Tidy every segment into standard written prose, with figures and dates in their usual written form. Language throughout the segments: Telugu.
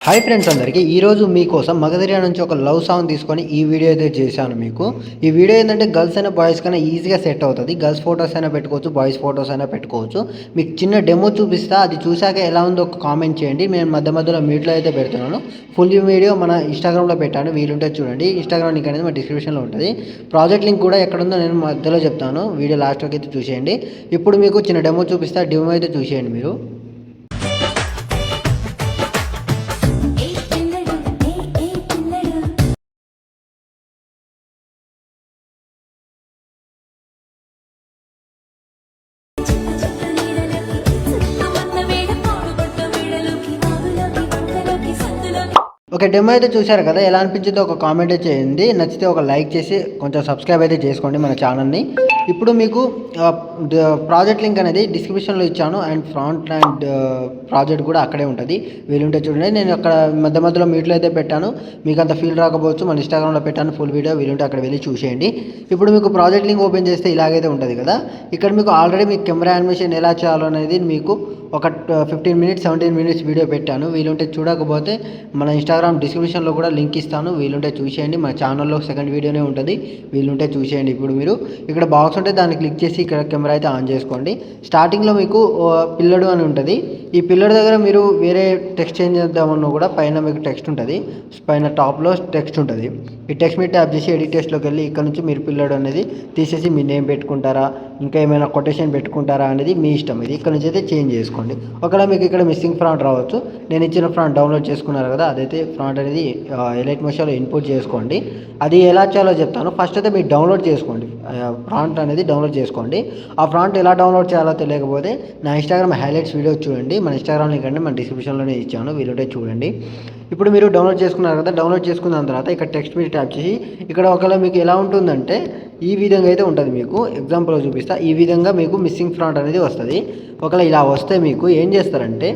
హాయ్ ఫ్రెండ్స్ అందరికీ ఈరోజు మీకోసం మగధీర నుంచి ఒక లవ్ సాంగ్ తీసుకొని ఈ వీడియో అయితే చేశాను మీకు. ఈ వీడియో ఏంటంటే గర్ల్స్ అయినా బాయ్స్ కన్నా ఈజీగా సెట్ అవుతుంది. గర్ల్స్ ఫొటోస్ అయినా పెట్టుకోవచ్చు, బాయ్స్ ఫొటోస్ అయినా పెట్టుకోవచ్చు. మీకు చిన్న డెమో చూపిస్తా, అది చూశాక ఎలా ఉందో ఒక కామెంట్ చేయండి. నేను మధ్య మధ్యలో మ్యూట్లో అయితే పెడుతున్నాను. ఫుల్ వీడియో మన ఇన్స్టాగ్రామ్లో పెట్టాను, వీలుంటే చూడండి. ఇన్స్టాగ్రామ్ లింక్ అనేది మా డిస్క్రిప్షన్లో ఉంటుంది. ప్రాజెక్ట్ లింక్ కూడా ఎక్కడుందో నేను మధ్యలో చెప్తాను, వీడియో లాస్ట్ వరకు అయితే చూసేయండి. ఇప్పుడు మీకు చిన్న డెమో చూపిస్తా, డెమో అయితే చూసేయండి మీరు. ఓకే, డెమో అయితే చూశారు కదా, ఎలా అనిపించిందో ఒక కామెంట్ చేయండి. నచ్చితే ఒక లైక్ చేసి కొంచెం సబ్స్క్రైబ్ అయితే చేసుకోండి మన ఛానల్ని. ఇప్పుడు మీకు ప్రాజెక్ట్ లింక్ అనేది డిస్క్రిప్షన్లో ఇచ్చాను, అండ్ ఫ్రంట్ అండ్ ప్రాజెక్ట్ కూడా అక్కడే ఉంటుంది. వీలుంటే చూడండి. నేను అక్కడ మధ్య మధ్యలో మీట్లో అయితే పెట్టాను, మీకు అంత ఫీల్ రాకపోవచ్చు. మన ఇన్స్టాగ్రామ్లో పెట్టాను ఫుల్ వీడియో, వీలుంటే అక్కడ వెళ్ళి చూసేయండి. ఇప్పుడు మీకు ప్రాజెక్ట్ లింక్ ఓపెన్ చేస్తే ఇలాగైతే ఉంటుంది కదా. ఇక్కడ మీకు ఆల్రెడీ మీకు కెమెరా యానిమేషన్ ఎలా చేయాలనేది మీకు ఒక 15 మినిట్స్ 17 మినిట్స్ వీడియో పెట్టాను. వీలుంటే చూడకపోతే మన ఇన్స్టాగ్రామ్ డిస్క్రిప్షన్లో కూడా లింక్ ఇస్తాను, వీలుంటే చూసేయండి. మన ఛానల్లో సెకండ్ వీడియోనే ఉంటుంది, వీలుంటే చూసేయండి. ఇప్పుడు మీరు ఇక్కడ బాక్స్ ఉంటే దాన్ని క్లిక్ చేసి ఇక్కడ కెమెరా అయితే ఆన్ చేసుకోండి. స్టార్టింగ్లో మీకు పిల్లడు అని ఉంటుంది. ఈ పిల్లడు దగ్గర మీరు వేరే టెక్స్ట్ చేంజ్ చేద్దామన్నా కూడా పైన మీకు టెక్స్ట్ ఉంటుంది, పైన టాప్లో టెక్స్ట్ ఉంటుంది. ఈ టెక్స్ట్ మీద ట్యాప్ చేసి ఎడిట్ టెక్స్ట్లోకి వెళ్ళి ఇక్కడ నుంచి మీరు పిల్లడు అనేది తీసేసి మీ నేమ్ పెట్టుకుంటారా, ఇంకా ఏమైనా కొటేషన్ పెట్టుకుంటారా అనేది మీ ఇష్టం. ఇది ఇక్కడ నుంచి అయితే చేంజ్ చేసుకోండి. ఒకవేళ మీకు ఇక్కడ మిస్సింగ్ ఫ్రాంట్ రావచ్చు. నేను ఇచ్చిన ఫ్రాంట్ డౌన్లోడ్ చేసుకున్నారు కదా, అదైతే ఫ్రాంట్ అనేది ఎలైట్ మోషన్లో ఇన్పుట్ చేసుకోండి. అది ఎలా చేయాలో చెప్తాను. ఫస్ట్ అయితే మీరు డౌన్లోడ్ చేసుకోండి, ఫ్రాంట్ అనేది డౌన్లోడ్ చేసుకోండి. ఆ ఫ్రాంట్ ఎలా డౌన్లోడ్ చేయాలో తెలియకపోతే నా ఇన్స్టాగ్రామ్ హైలైట్స్ వీడియో చూడండి. మన ఇన్స్టాగ్రామ్ లింక్ అంటే మన డిస్క్రిప్షన్లోనే ఇచ్చాను, వీలుంటే చూడండి. ఇప్పుడు మీరు డౌన్లోడ్ చేసుకున్నారు కదా, డౌన్లోడ్ చేసుకున్న తర్వాత ఇక్కడ టెక్స్ట్ మీద ట్యాప్ చేసి ఇక్కడ ఒకవేళ మీకు ఎలా ఉంటుందంటే ఈ విధంగా అయితే ఉంటుంది. మీకు ఎగ్జాంపుల్ చూపిస్తా. ఈ విధంగా మీకు మిస్సింగ్ ఫ్రాంట్ అనేది వస్తుంది. ఒకవేళ ఇలా వస్తే మీకు ఏం చేస్తారంటే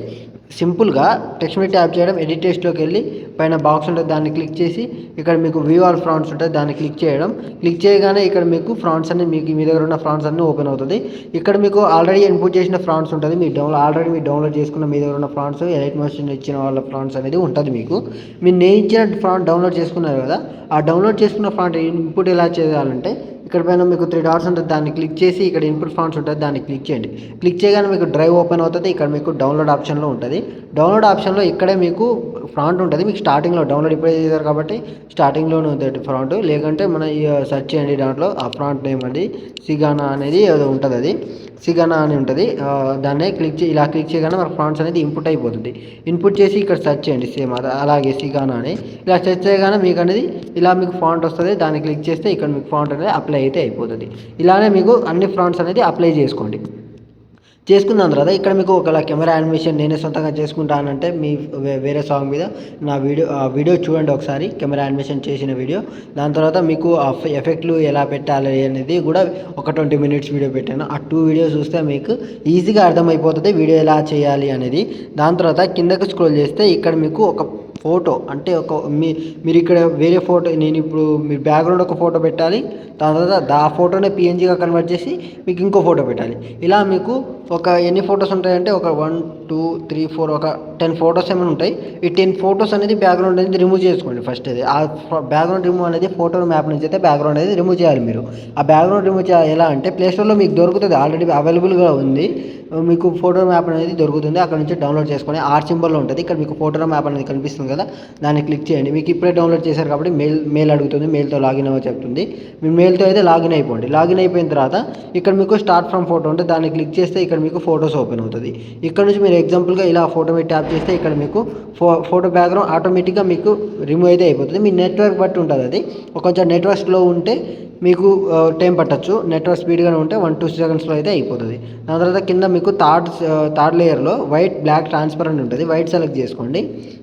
సింపుల్గా టెక్స్ట్ మీద ట్యాప్ చేయడం, ఎడిట్ టెక్స్ట్లోకి వెళ్ళి పైన బాక్స్ ఉంటుంది, దాన్ని క్లిక్ చేసి ఇక్కడ మీకు వ్యూ ఆల్ ఫ్రాంట్స్ ఉంటుంది, దాన్ని క్లిక్ చేయడం. క్లిక్ చేయగానే ఇక్కడ మీకు ఫ్రాంట్స్ అన్ని మీకు మీ దగ్గర ఉన్న ఫ్రాంట్స్ అన్ని ఓపెన్ అవుతుంది. ఇక్కడ మీకు ఆల్రెడీ ఇన్పుట్ చేసిన ఫ్రాంట్స్ ఉంటుంది, మీరు ఆల్రెడీ మీరు డౌన్లోడ్ చేసుకున్న మీ దగ్గర ఉన్న ఫ్రాంట్స్, ఎలైట్ మోషన్ ఇచ్చిన వాళ్ళ ఫ్రాంట్స్ అనేది ఉంటుంది. మీకు మీరు నేను ఇచ్చిన ఫ్రాంట్ డౌన్లోడ్ చేసుకున్నారు కదా, ఆ డౌన్లోడ్ చేసుకున్న ఫ్రాంట్ ఇన్పుట్ ఎలా చేయాలంటే ఇక్కడ పైన మీకు 3 డాట్స్ ఉంటుంది, దాన్ని క్లిక్ చేసి ఇక్కడ ఇన్పుట్ ఫాంట్స్ ఉంటుంది, దాన్ని క్లిక్ చేయండి. క్లిక్ చేయగానే మీకు డ్రైవ్ ఓపెన్ అవుతుంది. ఇక్కడ మీకు డౌన్లోడ్ ఆప్షన్లో ఉంటుంది. డౌన్లోడ్ ఆప్షన్లో ఇక్కడే మీకు ఫ్రాంట్ ఉంటుంది. మీకు స్టార్టింగ్లో డౌన్లోడ్ ఇప్పుడే చేశారు కాబట్టి స్టార్టింగ్లోనే ఉంటుంది ఫ్రాంట్. లేకంటే మన సెర్చ్ చేయండి, దాంట్లో ఆ ఫ్రాంట్ నేమ్ అది సిగానా అనేది ఉంటుంది, అది సిగానా అని ఉంటుంది. దాన్ని ఇలా క్లిక్ చేయగానే మన ఫ్రాంట్స్ అనేది ఇన్పుట్ అయిపోతుంది. ఇన్పుట్ చేసి ఇక్కడ సెర్చ్ చేయండి, సేమ్ అలాగే సిగానా అని ఇలా సెర్చ్ చేయగానే మీకు అనేది ఇలా మీకు ఫాంట్ వస్తుంది. దాన్ని క్లిక్ చేస్తే ఇక్కడ మీకు ఫాంట్ అనేది అప్లై అయితే అయిపోతుంది. ఇలానే మీకు అన్ని ఫ్రాంట్స్ అనేది అప్లై చేసుకోండి. చేసుకున్న తర్వాత ఇక్కడ మీకు ఒకవేళ కెమెరా యానిమేషన్ నేనే సొంతంగా చేసుకుంటానంటే మీ వేరే సాంగ్ మీద నా వీడియో చూడండి ఒకసారి, కెమెరా యానిమేషన్ చేసిన వీడియో. దాని తర్వాత మీకు ఎఫెక్ట్లు ఎలా పెట్టాలి అనేది కూడా ఒక 20 మినిట్స్ వీడియో పెట్టాను. ఆ 2 వీడియోస్ చూస్తే మీకు ఈజీగా అర్థమైపోతుంది వీడియో ఎలా చేయాలి అనేది. దాని తర్వాత కిందకు స్క్రోల్ చేస్తే ఇక్కడ మీకు ఒక ఫోటో అంటే మీరు ఇక్కడ వేరే ఫోటో, నేను ఇప్పుడు మీరు బ్యాక్గ్రౌండ్ ఒక ఫోటో పెట్టాలి. దాని తర్వాత ఆ ఫోటోనే పిఎన్జీగా కన్వర్ట్ చేసి మీకు ఇంకో ఫోటో పెట్టాలి. ఇలా మీకు ఒక ఎన్ని ఫొటోస్ ఉంటాయంటే ఒక 1 2 3 4 ఒక 10 ఫొటోస్ ఏమైనా ఉంటాయి. ఈ 10 ఫొటోస్ అనేది బ్యాక్గ్రౌండ్ అనేది రిమూవ్ చేసుకోండి. ఫస్ట్ అది ఆ బ్యాక్గ్రౌండ్ రిమూవ్ అనేది ఫోటో మ్యాప్ నుంచి అయితే బ్యాక్గ్రౌండ్ అనేది రిమూవ్ చేయాలి. మీరు ఆ బ్యాక్గ్రౌండ్ రిమూవ్ చేయాలి ఎలా అంటే ప్లేస్టోర్లో మీకు దొరుకుతుంది, ఆల్రెడీ అవైలబుల్గా ఉంది. మీకు ఫోటో మ్యాప్ అనేది దొరుకుతుంది, అక్కడ నుంచి డౌన్లోడ్ చేసుకొని ఆర్ సింబల్లో ఉంటుంది. ఇక్కడ మీకు ఫోటో మ్యాప్ అనేది కనిపిస్తుంది కదా, దాన్ని క్లిక్ చేయండి. మీకు ఇప్పుడే డౌన్లోడ్ చేశారు కాబట్టి మెయిల్ అడుగుతుంది, మెయిల్తో లాగిన్ అవ్వ చెప్తుంది. మీ మెయిల్తో అయితే లాగిన్ అయిపోండి. లాగిన్ అయిపోయిన తర్వాత ఇక్కడ మీకు స్టార్ట్ ఫ్రమ్ ఫోటో ఉంటే దాన్ని క్లిక్ చేస్తే ఇక్కడ మీకు ఫోటోస్ ఓపెన్ అవుతుంది. ఇక్కడ నుంచి మీరు ఎగ్జాంపుల్గా ఇలా ఫోటో మీద ట్యాప్ చేస్తే ఇక్కడ మీకు ఫోటో బ్యాక్గ్రౌండ్ ఆటోమేటిక్గా మీకు రిమూవ్ అయితే అయిపోతుంది. మీ నెట్వర్క్ బట్టి ఉంటుంది, అది కొంచెం నెట్వర్క్ స్లో ఉంటే మీకు టైం పట్టచ్చు, నెట్వర్క్ స్పీడ్గానే ఉంటే 1-2 సెకండ్స్లో అయితే అయిపోతుంది. దాని తర్వాత కింద మీకు థర్డ్ లేయర్లో వైట్ బ్లాక్ ట్రాన్స్పరెంట్ ఉంటుంది, వైట్ సెలెక్ట్ చేసుకోండి.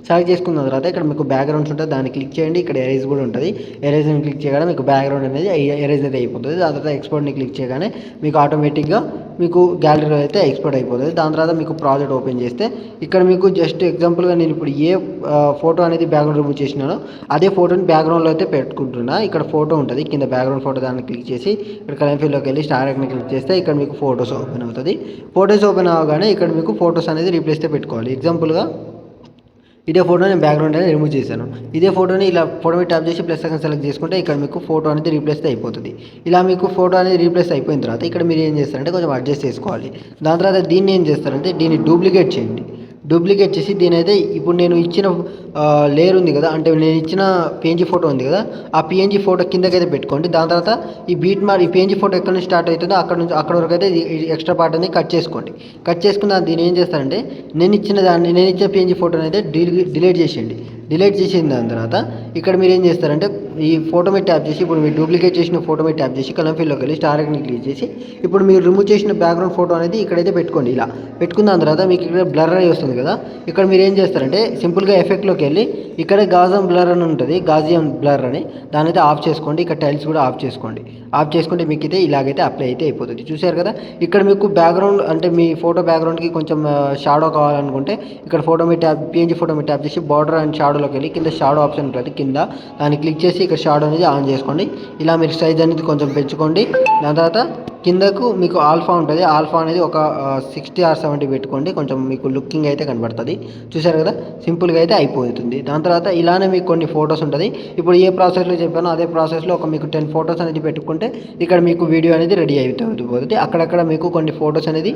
సెలెక్ట్ చేసుకున్న తర్వాత ఇక్కడ మీకు బ్యాక్గ్రౌండ్స్ ఉంటుంది, దాన్ని క్లిక్ చేయండి. ఇక్కడ ఎరేజ్ కూడా ఉంటుంది, ఎరేజ్ని క్లిక్ చేయగానే మీకు బ్యాక్గ్రౌండ్ అనేది ఎరేజ్ అయితే అయిపోతుంది. దాని తర్వాత ఎక్స్పోర్ట్ని క్లిక్ చేయగానే మీకు ఆటోమేటిక్గా మీకు గ్యాలరీలో అయితే ఎక్స్పోర్ట్ అయిపోతుంది. దాని తర్వాత మీకు ప్రాజెక్ట్ ఓపెన్ చేస్తే ఇక్కడ మీకు జస్ట్ ఎగ్జాంపుల్గా నేను ఇప్పుడు ఏ ఫోటో అనేది బ్యాక్గ్రౌండ్ రిమూవ్ చేసినానో అదే ఫోటోని బ్యాక్గ్రౌండ్లో అయితే పెట్టుకుంటున్నా. ఇక్కడ ఫోటో ఉంటుంది కింద బ్యాక్గ్రౌండ్ ఫోటో, దాన్ని క్లిక్ చేసి ఇక్కడ కలర్ ఫీల్డ్లోకి వెళ్ళి స్టార్ ఐకాన్ని క్లిక్ చేస్తే ఇక్కడ మీకు ఫోటోస్ ఓపెన్ అవుతుంది. ఫోటోస్ ఓపెన్ అవ్వగానే ఇక్కడ మీకు ఫోటోస్ అనేది రీప్లేస్ పెట్టుకోవాలి. ఎగ్జాంపుల్గా ఇదే ఫోటో నేను బ్యాక్గ్రౌండ్ అనేది రిమూవ్ చేశాను. ఇదే ఫోటోని ఇలా ఫోటో మీద ట్యాప్ చేసి ప్లస్ సెకండ్ సెలెక్ట్ చేసుకుంటే ఇక్కడ మీకు ఫోటో అనేది రీప్లేస్ అయిపోతుంది. ఇలా మీకు ఫోటో అనేది రీప్లేస్ అయిపోయిన తర్వాత ఇక్కడ మీరు ఏం చేస్తారంటే కొంచెం అడ్జస్ట్ చేసుకోవాలి. దాని తర్వాత దీన్ని ఏం చేస్తారంటే దీన్ని డూప్లికేట్ చేయండి. డూప్లికేట్ చేసి దీనైతే ఇప్పుడు నేను ఇచ్చిన లేయర్ ఉంది కదా, అంటే నేను ఇచ్చిన పిఎన్జీ ఫోటో ఉంది కదా, ఆ పిఎన్జీ ఫోటో కిందకైతే పెట్టుకోండి. దాని తర్వాత ఈ పిఎన్జీ ఫోటో ఎక్కడ నుంచి స్టార్ట్ అవుతుందో అక్కడ వరకు అయితే ఎక్స్ట్రా పార్ట్ అనేది కట్ చేసుకోండి. కట్ చేసుకున్న దీన్ని ఏం చేస్తారంటే నేను ఇచ్చిన పిఎన్జీ ఫోటోని అయితే డిలీట్ చేసేయండి. డిలీట్ చేసిన దాని తర్వాత ఇక్కడ మీరు ఏం చేస్తారంటే ఈ ఫోటో మీద ట్యాప్ చేసి ఇప్పుడు మీరు డూప్లికేట్ చేసిన ఫోటో మీద ట్యాప్ చేసి కలర్ ఫీల్డ్లోకి వెళ్ళి స్టార్ ఐకాన్ని క్లిక్ చేసి ఇప్పుడు మీరు రిమూవ్ చేసిన బ్యాక్గ్రౌండ్ ఫోటో అనేది ఇక్కడైతే పెట్టుకోండి. ఇలా పెట్టుకున్న దాని తర్వాత మీకు ఇక్కడ బ్లర్ అయ్యి వస్తుంది కదా, ఇక్కడ మీరు ఏం చేస్తారంటే సింపుల్గా ఎఫెక్ట్లోకి వెళ్ళి ఇక్కడ గాజియం బ్లర్ అని దాని అయితే ఆఫ్ చేసుకోండి. ఇక్కడ టైల్స్ కూడా ఆఫ్ చేసుకోండి. ఆఫ్ చేసుకుంటే మీకు అయితే ఇలాగైతే అప్లై అయితే అయిపోతుంది. చూసారు కదా, ఇక్కడ మీకు బ్యాక్గ్రౌండ్ అంటే మీ ఫోటో బ్యాక్గ్రౌండ్కి కొంచెం షాడో కావాలనుకుంటే ఇక్కడ పిఎన్జీ ఫోటో మీద ట్యాప్ చేసి బార్డర్ అండ్ షాడోలోకి వెళ్ళి కింద షాడో ఆప్షన్ ఉంటుంది, కింద దాన్ని క్లిక్ చేసి ఇక్కడ షాడో అనేది ఆన్ చేసుకోండి. ఇలా మీరు సైజ్ అనేది కొంచెం పెంచుకోండి. దాని తర్వాత కిందకు మీకు ఆల్ఫా ఉంటుంది, ఆల్ఫా అనేది ఒక 60 or 70 పెట్టుకోండి, కొంచెం మీకు లుకింగ్ అయితే కనబడుతుంది. చూసారు కదా, సింపుల్గా అయితే అయిపోతుంది. దాని తర్వాత ఇలానే మీకు కొన్ని ఫొటోస్ ఉంటుంది. ఇప్పుడు ఏ ప్రాసెస్లో చెప్పానో అదే ప్రాసెస్లో మీకు 10 ఫొటోస్ అనేది పెట్టుకుంటే ఇక్కడ మీకు వీడియో అనేది రెడీ అయిపోతుంది. అక్కడక్కడ మీకు కొన్ని ఫొటోస్ అనేది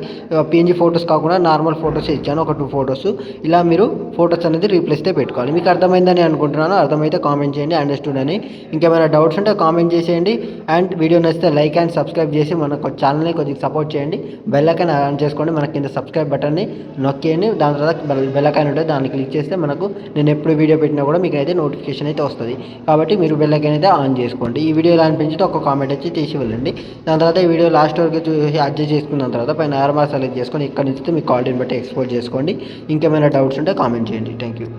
పిఎన్జీ ఫొటోస్ కాకుండా నార్మల్ ఫొటోస్ ఇచ్చాను, ఒక 2 ఫొటోస్. ఇలా మీరు ఫొటోస్ అనేది రీప్లేస్ అయితే పెట్టుకోవాలి. మీకు అర్థమైందని అనుకుంటున్నాను. అర్థమైతే కామెంట్ చేయండి, అండర్స్టూడ్ అని. ఇంకేమైనా డౌట్స్ ఉంటే కామెంట్ చేసేయండి. అండ్ వీడియో నచ్చితే లైక్ అండ్ సబ్స్క్రైబ్ చేసి మన ఛానల్ని కొద్దిగా సపోర్ట్ చేయండి. బెల్ ఐకాన్ ఆన్ చేసుకోండి, మన కింద సబ్స్క్రైబ్ బటన్ని నొక్కేయండి. దాని తర్వాత బెల్ ఐకాన్ ఉంటుంది, దాన్ని క్లిక్ చేస్తే మనకు నేను ఎప్పుడు వీడియో పెట్టినా కూడా మీకు అయితే నోటిఫికేషన్ అయితే వస్తుంది. కాబట్టి మీరు బెల్ ఐకాన్ అయితే ఆన్ చేసుకోండి. ఈ వీడియో ఎలా అనిపించితే ఒక కామెంట్ వచ్చి తీసి వెళ్ళండి. దాని తర్వాత ఈ వీడియో లాస్ట్ వరకు చూసి అడ్జస్ట్ చేసుకున్న తర్వాత పైన ఆర్మార్ సెలెక్ట్ చేసుకొని ఇక్కడ నుంచి మీ క్వాలిటీని బట్టి ఎక్స్పోర్ట్ చేసుకోండి. ఇంకేమైనా డౌట్స్ ఉంటే కామెంట్ చేయండి. Thank you.